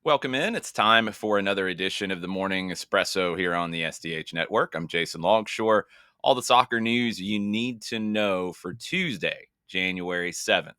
Welcome in. It's time for another edition of the Morning Espresso here on the SDH Network. I'm Jason Longshore. All the soccer news you need to know for Tuesday, January 7th.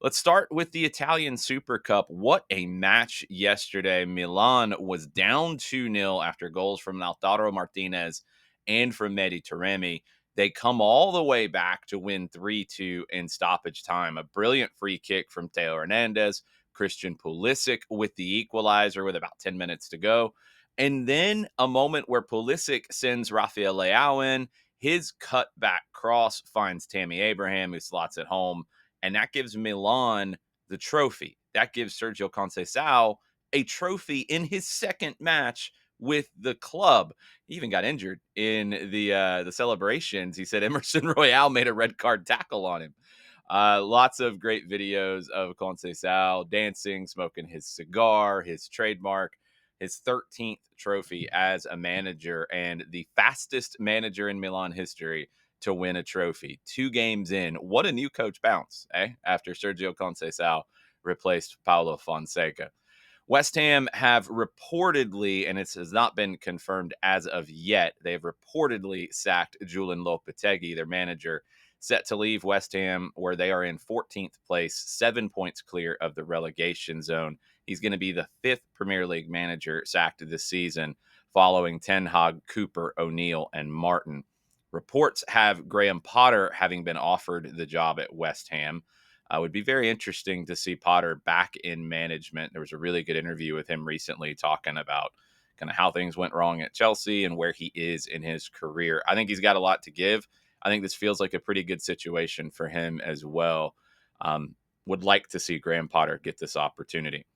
Let's start with the Italian Super Cup. What a match yesterday. Milan was down 2-0 after goals from Lautaro Martinez and from Mehdi Taremi. They come all the way back to win 3-2 in stoppage time. A brilliant free kick from Teo Hernandez. Christian Pulisic with the equalizer with about 10 minutes to go. And then a moment where Pulisic sends Rafael Leao in. His cutback cross finds Tammy Abraham, who slots it home. And that gives Milan the trophy. That gives Sergio Conceição a trophy in his second match with the club. He even got injured in the celebrations. He said Emerson Royale made a red card tackle on him. Lots of great videos of Conceição dancing, smoking his cigar, his trademark, his 13th trophy as a manager, and the fastest manager in Milan history to win a trophy. 2 games in. What a new coach bounce, eh? After Sergio Conceição replaced Paulo Fonseca. West Ham have reportedly, and it has not been confirmed as of yet, they've reportedly sacked Julian Lopetegui, their manager, set to leave West Ham, where they are in 14th place, 7 points clear of the relegation zone. He's going to be the 5th Premier League manager sacked this season, following Ten Hag, Cooper, O'Neill, and Martin. Reports have Graham Potter having been offered the job at West Ham. Would be very interesting to see Potter back in management. There was a really good interview with him recently talking about kind of how things went wrong at Chelsea and where he is in his career. I think he's got a lot to give. I think this feels like a pretty good situation for him as well. Would like to see Graham Potter get this opportunity.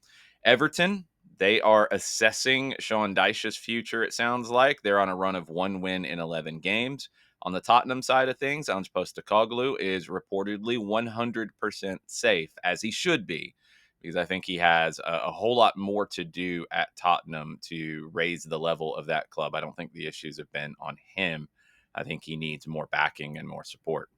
Everton, they are assessing Sean Dyche's future, it sounds like. They're on a run of 1 win in 11 games. On the Tottenham side of things, Ange Postecoglou is reportedly 100% safe, as he should be, because I think he has a whole lot more to do at Tottenham to raise the level of that club. I don't think the issues have been on him. I think he needs more backing and more support.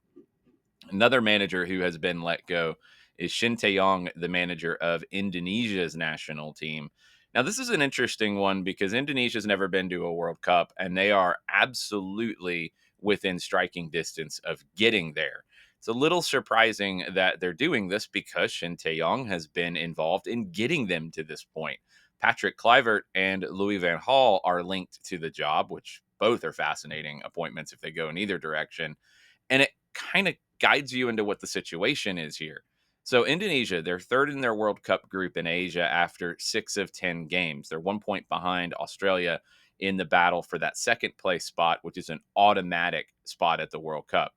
Another manager who has been let go is Shin Tae-yong, the manager of Indonesia's national team. Now, this is an interesting one because Indonesia's never been to a World Cup, and they are absolutely within striking distance of getting there. It's a little surprising that they're doing this because Shin Tae-yong has been involved in getting them to this point. Patrick Kluivert and Louis van Gaal are linked to the job, which both are fascinating appointments if they go in either direction. And it kind of guides you into what the situation is here. So Indonesia, they're third in their World Cup group in Asia after 6 of 10 games. They're 1 point behind Australia in the battle for that second place spot, which is an automatic spot at the World Cup.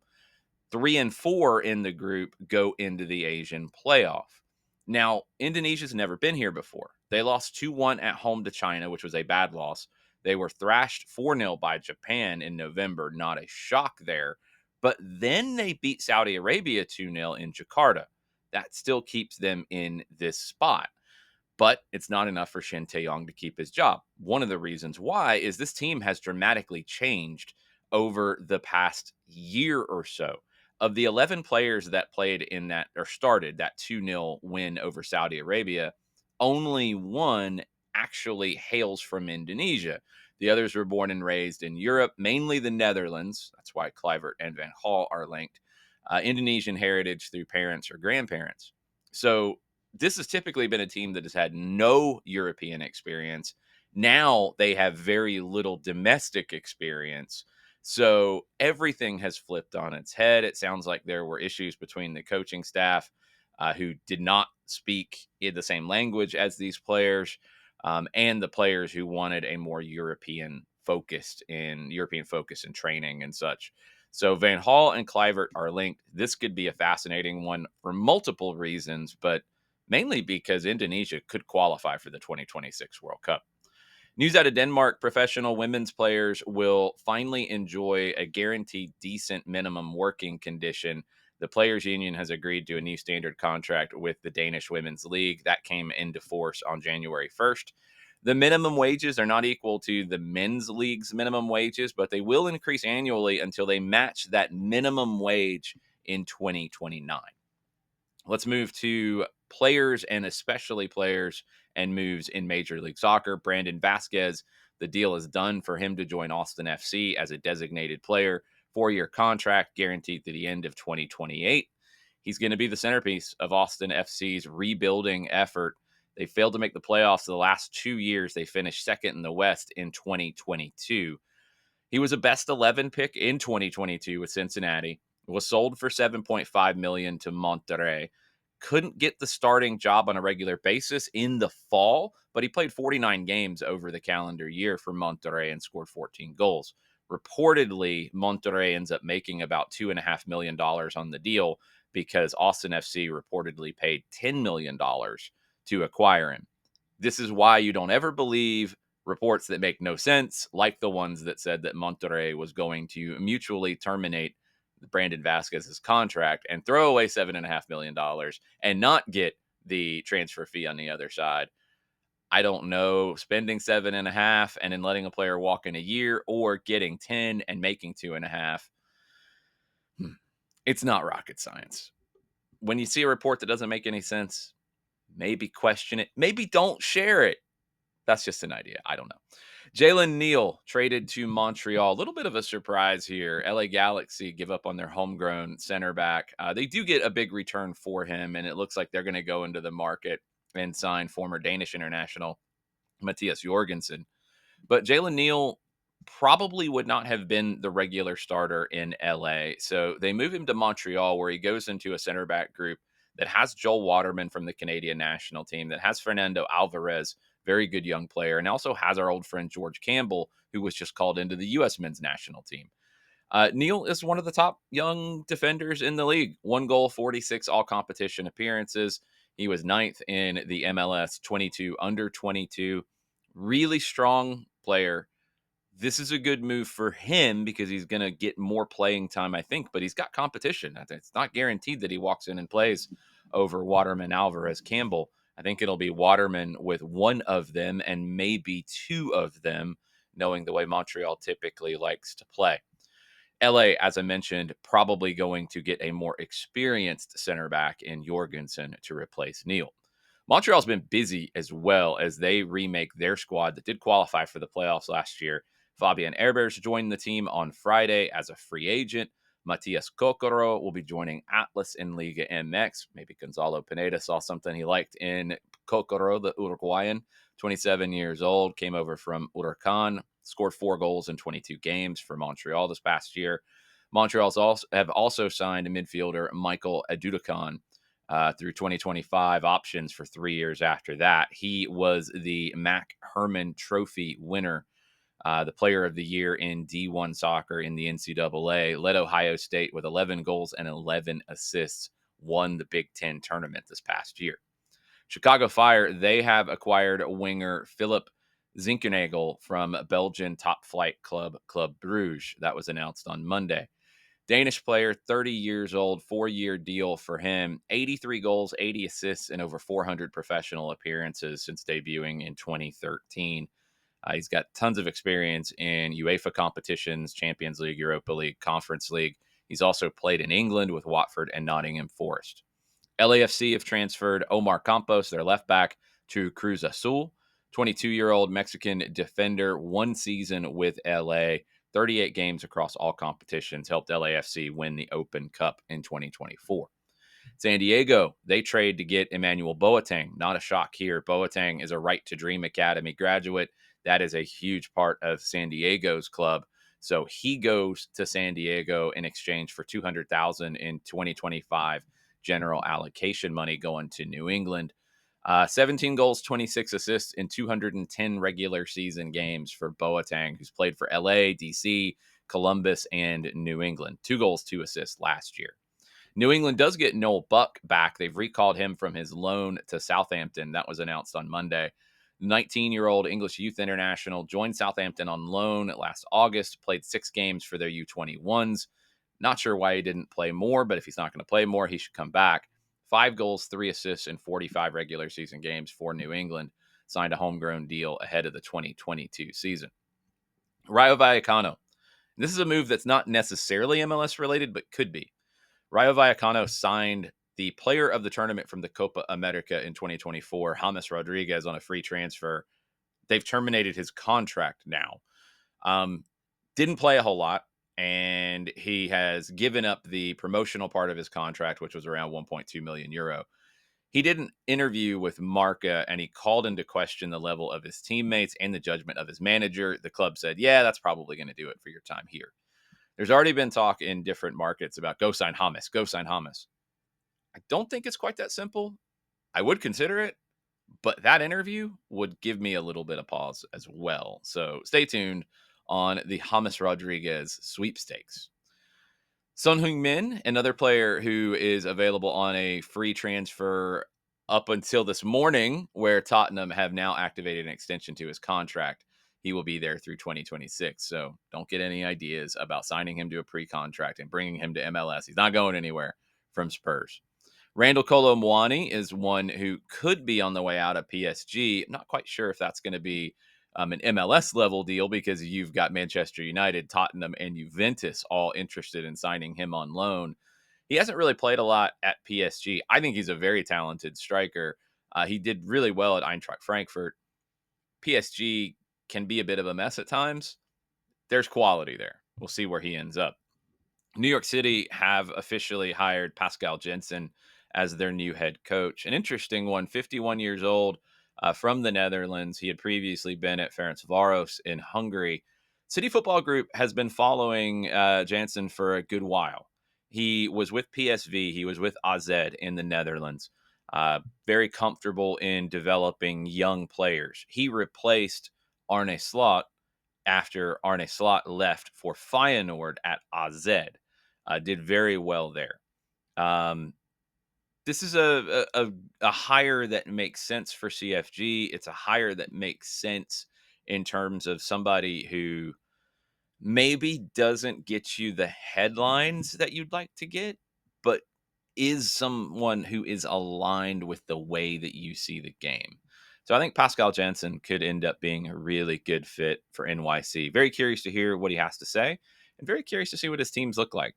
3 and 4 in the group go into the Asian playoff. Now, Indonesia's never been here before. They lost 2-1 at home to China, which was a bad loss. They were thrashed 4-0 by Japan in November. Not a shock there. But then they beat Saudi Arabia 2-0 in Jakarta. That still keeps them in this spot. But it's not enough for Shin Tae-yong to keep his job. One of the reasons why is this team has dramatically changed over the past year or so. Of the 11 players that played in that or started that 2-0 win over Saudi Arabia, only one actually hails from Indonesia. The others were born and raised in Europe, mainly the Netherlands. That's why Kluivert and Van Gaal are linked. Indonesian heritage through parents or grandparents. So this has typically been a team that has had no European experience. Now they have very little domestic experience. So everything has flipped on its head. It sounds like there were issues between the coaching staff who did not speak in the same language as these players, and the players who wanted a more European focus in training and such. So Van Gaal and Kluivert are linked. This could be a fascinating one for multiple reasons, but mainly because Indonesia could qualify for the 2026 World Cup. News out of Denmark, professional women's players will finally enjoy a guaranteed decent minimum working condition. The Players Union has agreed to a new standard contract with the Danish Women's League. That came into force on January 1st. The minimum wages are not equal to the men's league's minimum wages, but they will increase annually until they match that minimum wage in 2029. Let's move to players and especially players and moves in Major League Soccer. Brandon Vazquez, the deal is done for him to join Austin FC as a designated player. 4-year contract guaranteed to the end of 2028. He's going to be the centerpiece of Austin FC's rebuilding effort. They failed to make the playoffs the last 2 years. They finished second in the West in 2022. He was a best 11 pick in 2022 with Cincinnati, was sold for 7.5 million to Monterrey. Couldn't get the starting job on a regular basis in the fall, but he played 49 games over the calendar year for Monterrey and scored 14 goals. Reportedly, Monterrey ends up making about $2.5 million on the deal because Austin FC reportedly paid $10 million to acquire him. This is why you don't ever believe reports that make no sense, like the ones that said that Monterrey was going to mutually terminate Brandon Vazquez's contract and throw away $7.5 million and not get the transfer fee on the other side. I don't know, spending 7.5 and then letting a player walk in a year, or getting 10 and making 2.5. It's not rocket science. When you see a report that doesn't make any sense, maybe question it. Maybe don't share it. That's just an idea. I don't know. Jalen Neal traded to Montreal. A little bit of a surprise here. LA Galaxy give up on their homegrown center back. They do get a big return for him, and it looks like they're going to go into the market and sign former Danish international Matthias Jorgensen. But Jalen Neal probably would not have been the regular starter in LA. So they move him to Montreal, where he goes into a center back group that has Joel Waterman from the Canadian national team, that has Fernando Alvarez, very good young player, and also has our old friend George Campbell, who was just called into the U.S. men's national team. Neal is one of the top young defenders in the league. 1 goal, 46 all competition appearances. He was 9th in the MLS 22 under 22. Really strong player. This is a good move for him because he's going to get more playing time, I think, but he's got competition. It's not guaranteed that he walks in and plays over Waterman, Alvarez, Campbell. I think it'll be Waterman with one of them and maybe two of them, knowing the way Montreal typically likes to play. LA, as I mentioned, probably going to get a more experienced center back in Jorgensen to replace Neal. Montreal's been busy as well as they remake their squad that did qualify for the playoffs last year. Fabian Herbers joined the team on Friday as a free agent. Matias Kokoro will be joining Atlas in Liga MX. Maybe Gonzalo Pineda saw something he liked in Kokoro, the Uruguayan, 27 years old, came over from Huracan, scored 4 goals in 22 games for Montreal this past year. Montreal's also signed midfielder Michael Adudakan through 2025, options for 3 years after that. He was the Mac Herman Trophy winner, the player of the year in D1 soccer in the NCAA, led Ohio State with 11 goals and 11 assists, won the Big Ten tournament this past year. Chicago Fire, they have acquired winger Philip Zinkernagel from Belgian top flight club Club Brugge. That was announced on Monday. Danish player, 30 years old, 4-year deal for him. 83 goals, 80 assists, and over 400 professional appearances since debuting in 2013. He's got tons of experience in UEFA competitions, Champions League, Europa League, Conference League. He's also played in England with Watford and Nottingham Forest. LAFC have transferred Omar Campos, their left back, to Cruz Azul. 22-year-old Mexican defender, 1 season with LA, 38 games across all competitions, helped LAFC win the Open Cup in 2024. San Diego, they trade to get Emmanuel Boateng. Not a shock here. Boateng is a Right to Dream Academy graduate. That is a huge part of San Diego's club. So he goes to San Diego in exchange for $200,000 in 2025 general allocation money going to New England. 17 goals, 26 assists in 210 regular season games for Boateng, who's played for LA, DC, Columbus, and New England. 2 goals, 2 assists last year. New England does get Noel Buck back. They've recalled him from his loan to Southampton. That was announced on Monday. 19-year-old English youth international joined Southampton on loan last August, played 6 games for their U21s. Not sure why he didn't play more, but if he's not going to play more, he should come back. 5 goals, 3 assists in 45 regular season games for New England. Signed a homegrown deal ahead of the 2022 season. Rayo Vallecano. This is a move that's not necessarily MLS related, but could be. Rayo Vallecano signed the player of the tournament from the Copa America in 2024, James Rodriguez, on a free transfer. They've terminated his contract now. Um, didn't play a whole lot, and he has given up the promotional part of his contract, which was around 1.2 million euro. He did an interview with Marca, and he called into question the level of his teammates and the judgment of his manager. The club said, yeah, that's probably going to do it for your time here. There's already been talk in different markets about go sign James, go sign James. I don't think it's quite that simple. I would consider it, but that interview would give me a little bit of pause as well. So stay tuned on the James Rodriguez sweepstakes. Son Heung-min, another player who is available on a free transfer up until this morning, where Tottenham have now activated an extension to his contract. He will be there through 2026. So don't get any ideas about signing him to a pre-contract and bringing him to MLS. He's not going anywhere from Spurs. Randall Kolo Muani is one who could be on the way out of PSG. I'm not quite sure if that's going to be an MLS level deal, because you've got Manchester United, Tottenham, and Juventus all interested in signing him on loan. He hasn't really played a lot at PSG. I think he's a very talented striker. He did really well at Eintracht Frankfurt. PSG can be a bit of a mess at times. There's quality there. We'll see where he ends up. New York City have officially hired Pascal Jensen as their new head coach. An interesting one, 51 years old, from the Netherlands. He had previously been at Ferencváros in Hungary. City Football Group has been following Jansen for a good while. He was with PSV. He was with AZ in the Netherlands. Very comfortable in developing young players. He replaced Arne Slot after Arne Slot left for Feyenoord at AZ. Did very well there. This is a hire that makes sense for CFG. It's a hire that makes sense in terms of somebody who maybe doesn't get you the headlines that you'd like to get, but is someone who is aligned with the way that you see the game. So I think Pascal Jensen could end up being a really good fit for NYC. Very curious to hear what he has to say, and very curious to see what his teams look like.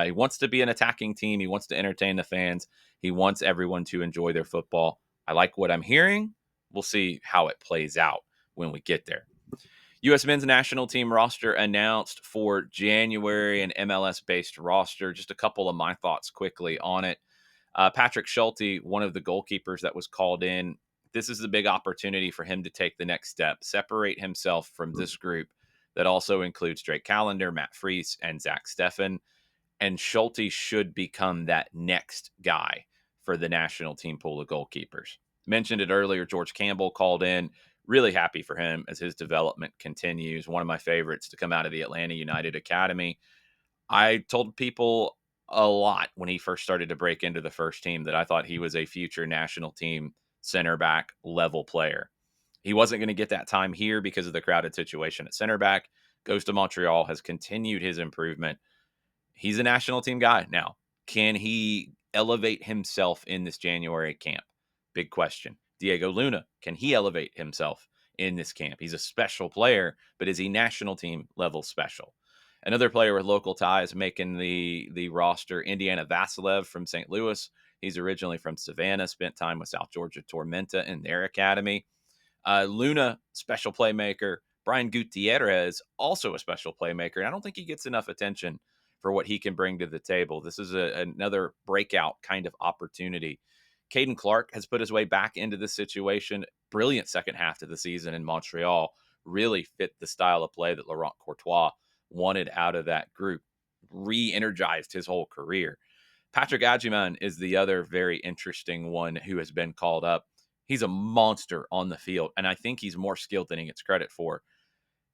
He wants to be an attacking team. He wants to entertain the fans. He wants everyone to enjoy their football. I like what I'm hearing. We'll see how it plays out when we get there. U.S. men's national team roster announced for January, an MLS-based roster. Just a couple of my thoughts quickly on it. Patrick Schulte, one of the goalkeepers that was called in, this is the big opportunity for him to take the next step, separate himself from this group that also includes Drake Callender, Matt Freese, and Zach Steffen. And Schulte should become that next guy for the national team pool of goalkeepers. Mentioned it earlier, George Campbell called in. Really happy for him as his development continues. One of my favorites to come out of the Atlanta United Academy. I told people a lot when he first started to break into the first team that I thought he was a future national team center back level player. He wasn't going to get that time here because of the crowded situation at center back. Goes to Montreal, has continued his improvement. He's a national team guy now. Can he elevate himself in this January camp? Big question. Diego Luna, can he elevate himself in this camp? He's a special player, but is he national team level special? Another player with local ties making the roster, Indiana Vasilev from St. Louis. He's originally from Savannah, spent time with South Georgia Tormenta in their academy. Luna, special playmaker. Brian Gutierrez, also a special playmaker. And I don't think he gets enough attention for what he can bring to the table. This is another breakout kind of opportunity. Caden Clark has put his way back into this situation. Brilliant second half of the season in Montreal. Really fit the style of play that Laurent Courtois wanted out of that group. Re-energized his whole career. Patrick Adjiman is the other very interesting one who has been called up. He's a monster on the field, and I think he's more skilled than he gets credit for.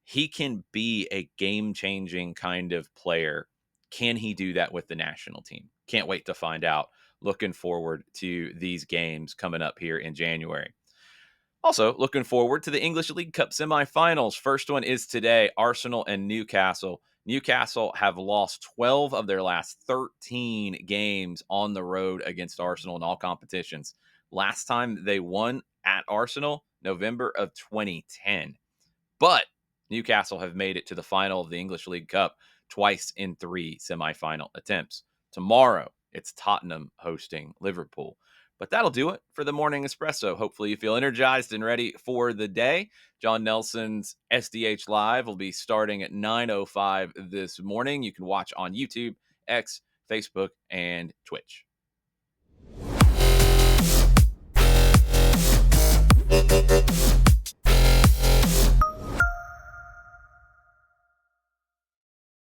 He can be a game-changing kind of player. Can he do that with the national team? Can't wait to find out. Looking forward to these games coming up here in January. Also, looking forward to the English League Cup semifinals. First one is today, Arsenal and Newcastle. Newcastle have lost 12 of their last 13 games on the road against Arsenal in all competitions. Last time they won at Arsenal, November of 2010. But Newcastle have made it to the final of the English League Cup twice in 3 semifinal attempts. Tomorrow, It's Tottenham hosting Liverpool. But that'll do it for the Morning Espresso. Hopefully, you feel energized and ready for the day. John Nelson's SDH Live will be starting at 9:05 this morning. You can watch on YouTube, X, Facebook, and Twitch.